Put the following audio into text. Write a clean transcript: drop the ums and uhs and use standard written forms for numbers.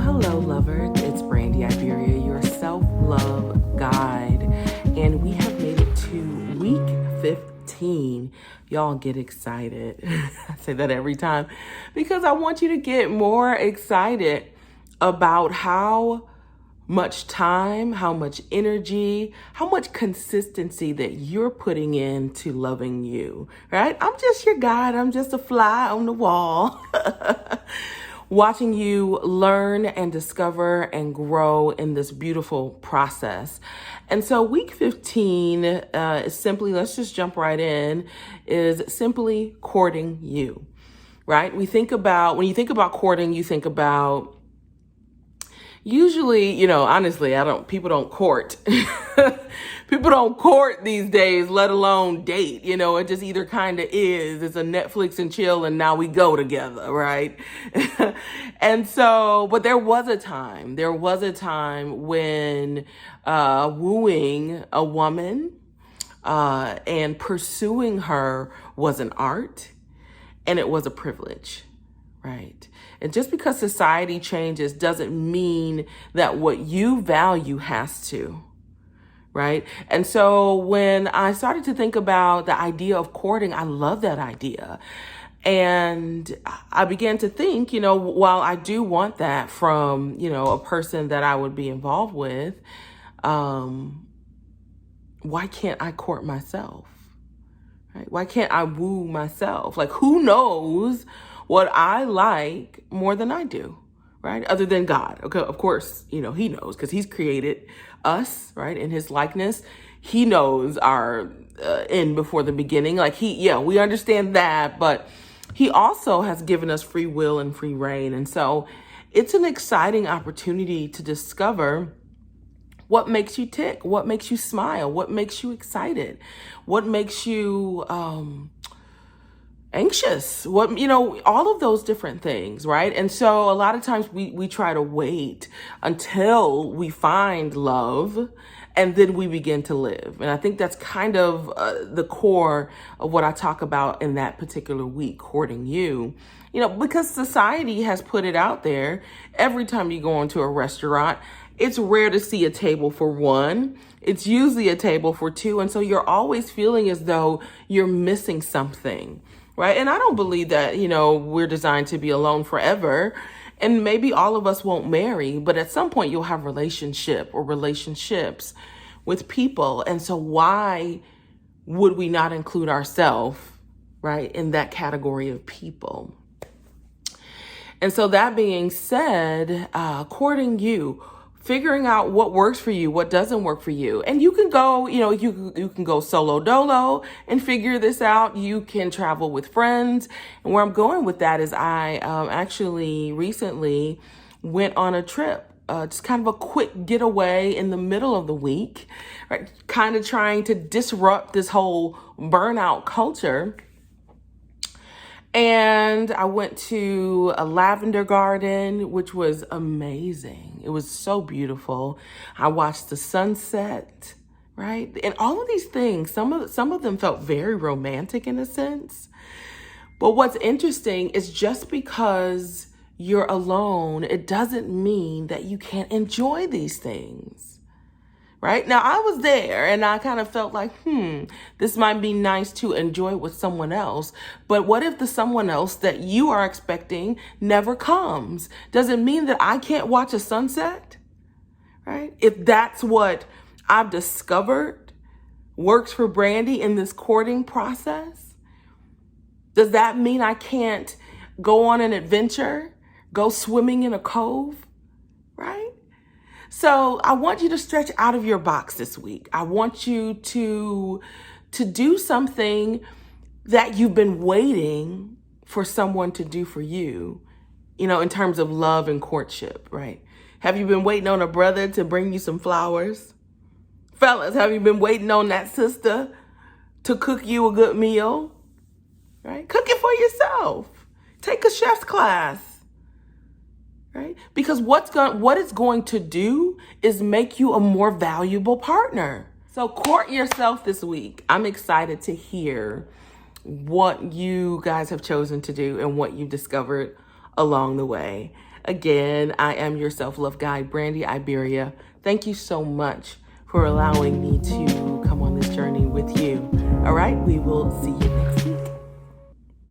hello, lovers. It's Brandy Iberia, your self-love guide. And we have made it to week 15. Y'all get excited. I say that every time because I want you to get more excited about how much time, how much energy, how much consistency that you're putting into loving you, right? I'm just your guide. I'm just a fly on the wall. Watching you learn and discover and grow in this beautiful process. And so week 15 is simply, let's just jump right in, is simply courting you, right? When you think about courting, you think about usually, honestly, people don't court. People don't court these days, let alone date. It just either kind of is. It's a Netflix and chill and now we go together, right? And so, but there was a time when wooing a woman and pursuing her was an art and it was a privilege. Right. And just because society changes doesn't mean that what you value has to. Right. And so when I started to think about the idea of courting, I love that idea. And I began to think, while I do want that from, a person that I would be involved with, why can't I court myself? Right? Why can't I woo myself? Like, who knows what I like more than I do, right? Other than God. Okay, of course, he knows because he's created us, right? In his likeness. He knows our end before the beginning. Like we understand that, but he also has given us free will and free reign. And so it's an exciting opportunity to discover what makes you tick, what makes you smile, what makes you excited, what makes you anxious, all of those different things, right? And so a lot of times we try to wait until we find love and then we begin to live. And I think that's kind of the core of what I talk about in that particular week, courting you. Because society has put it out there. Every time you go into a restaurant, it's rare to see a table for one. It's usually a table for two. And so you're always feeling as though you're missing something. Right. And I don't believe that, we're designed to be alone forever. And maybe all of us won't marry, but at some point you'll have relationship or relationships with people. And so why would we not include ourselves, right, in that category of people? And so that being said, courting you, figuring out what works for you, what doesn't work for you. And you can go, you can go solo dolo and figure this out. You can travel with friends. And where I'm going with that is I actually recently went on a trip, just kind of a quick getaway in the middle of the week, right? Kind of trying to disrupt this whole burnout culture. And I went to a lavender garden, which was amazing. It was so beautiful. I watched the sunset, right? And all of these things, some of them felt very romantic in a sense. But what's interesting is just because you're alone, it doesn't mean that you can't enjoy these things. Right? Now, I was there and I kind of felt like, this might be nice to enjoy with someone else. But what if the someone else that you are expecting never comes? Does it mean that I can't watch a sunset? Right? If that's what I've discovered works for Brandy in this courting process, does that mean I can't go on an adventure, go swimming in a cove? Right? So I want you to stretch out of your box this week. I want you to do something that you've been waiting for someone to do for you, in terms of love and courtship, right? Have you been waiting on a brother to bring you some flowers? Fellas, have you been waiting on that sister to cook you a good meal? Right? Cook it for yourself. Take a chef's class. Right? Because what it's going to do is make you a more valuable partner. So court yourself this week. I'm excited to hear what you guys have chosen to do and what you discovered along the way. Again, I am your self-love guide, Brandy Iberia. Thank you so much for allowing me to come on this journey with you. All right, we will see you next time.